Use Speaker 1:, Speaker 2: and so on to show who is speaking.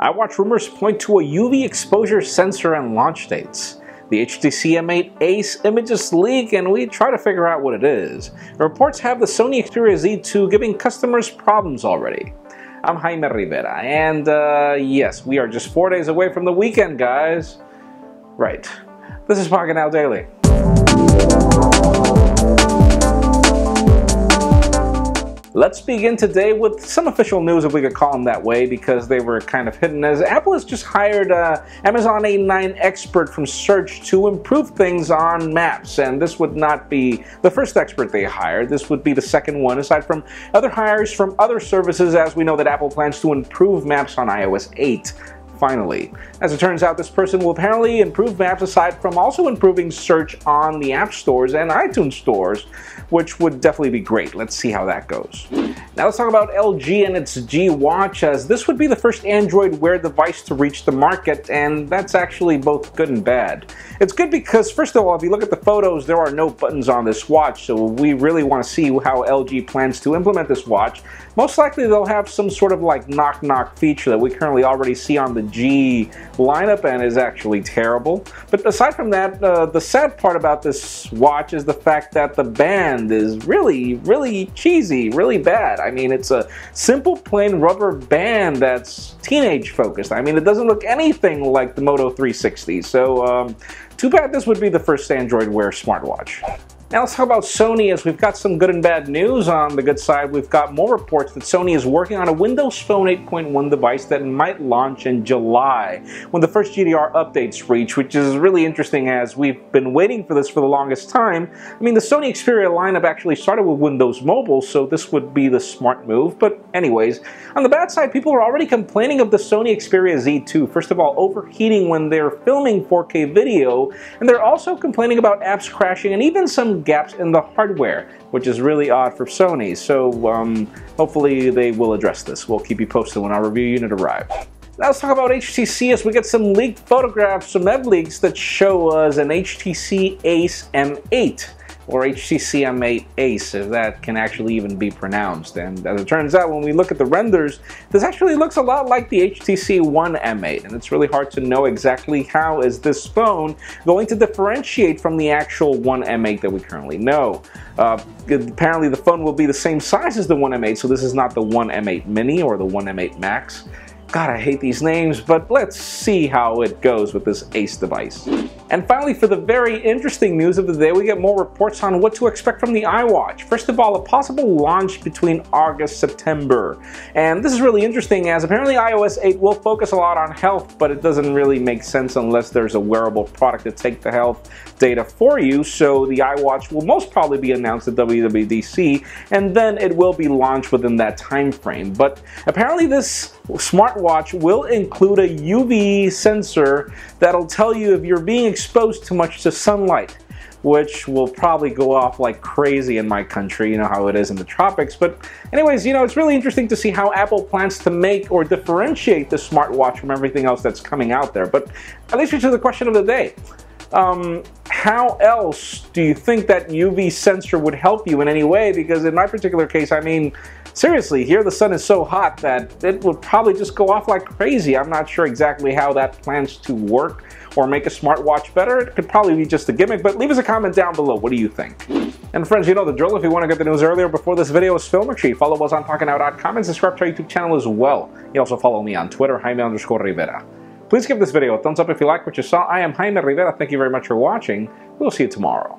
Speaker 1: iWatch rumors point to a UV exposure sensor and launch dates. The HTC M8 Ace images leak and we try to figure out what it is. Reports have the Sony Xperia Z2 giving customers problems already. I'm Jaime Rivera, and yes, we are just 4 days away from the weekend, guys. Right. This is Pocketnow Daily. Let's begin today with some official news, if we could call them that way, because they were kind of hidden, as Apple has just hired Amazon A9 expert from Search to improve things on Maps, and this would not be the first expert they hired. This would be the second one, aside from other hires from other services, as we know that Apple plans to improve Maps on iOS 8. Finally. As it turns out, this person will apparently improve Maps aside from also improving search on the App Stores and iTunes stores, which would definitely be great. Let's see how that goes. Now let's talk about LG and its G Watch, as this would be the first Android Wear device to reach the market, and that's actually both good and bad. It's good because, first of all, if you look at the photos, there are no buttons on this watch, so we really want to see how LG plans to implement this watch. Most likely they'll have some sort of like knock-knock feature that we currently already see on the G lineup and is actually terrible. But aside from that, the sad part about this watch is the fact that the band is really cheesy, really bad. I mean, it's a simple plain rubber band that's teenage focused. I mean, it doesn't look anything like the Moto 360, so too bad this would be the first Android Wear smartwatch. Now let's talk about Sony, as we've got some good and bad news. On the good side, we've got more reports that Sony is working on a Windows Phone 8.1 device that might launch in July, when the first GDR updates reach, which is really interesting as we've been waiting for this for the longest time. I mean, the Sony Xperia lineup actually started with Windows Mobile, so this would be the smart move. But anyways, on the bad side, people are already complaining of the Sony Xperia Z2. First of all, overheating when they're filming 4K video, and they're also complaining about apps crashing and even some gaps in the hardware, which is really odd for Sony. So hopefully they will address this. We'll keep you posted when our review unit arrives. Now let's talk about HTC, as we get some leaked photographs, some web leaks that show us an HTC Ace M8, or HTC M8 Ace, if that can actually even be pronounced. And as it turns out, when we look at the renders, this actually looks a lot like the HTC One M8, and it's really hard to know exactly how is this phone going to differentiate from the actual One M8 that we currently know. Apparently the phone will be the same size as the One M8, so this is not the One M8 Mini or the One M8 Max. God, I hate these names, but let's see how it goes with this Ace device. And finally, for the very interesting news of the day, we get more reports on what to expect from the iWatch. First of all, a possible launch between August and September. And this is really interesting, as apparently iOS 8 will focus a lot on health, but it doesn't really make sense unless there's a wearable product to take the health data for you. So the iWatch will most probably be announced at WWDC, and then it will be launched within that time frame. But apparently this smartwatch will include a UV sensor that'll tell you if you're being exposed too much to sunlight, which will probably go off like crazy in my country. You know how it is in the tropics. But anyways, you know, it's really interesting to see how Apple plans to make or differentiate the smartwatch from everything else that's coming out there. But at least to the question of the day. How else do you think that UV sensor would help you in any way? Because in my particular case, I mean, seriously, here the sun is so hot that it would probably just go off like crazy. I'm not sure exactly how that plans to work or make a smartwatch better. It could probably be just a gimmick, but leave us a comment down below. What do you think? And friends, you know the drill. If you want to get the news earlier before this video is filmed, make sure you follow us on Pocketnow.com and subscribe to our YouTube channel as well. You also follow me on Twitter, Jaime_Rivera. Please give this video a thumbs up if you like what you saw. I am Jaime Rivera. Thank you very much for watching. We'll see you tomorrow.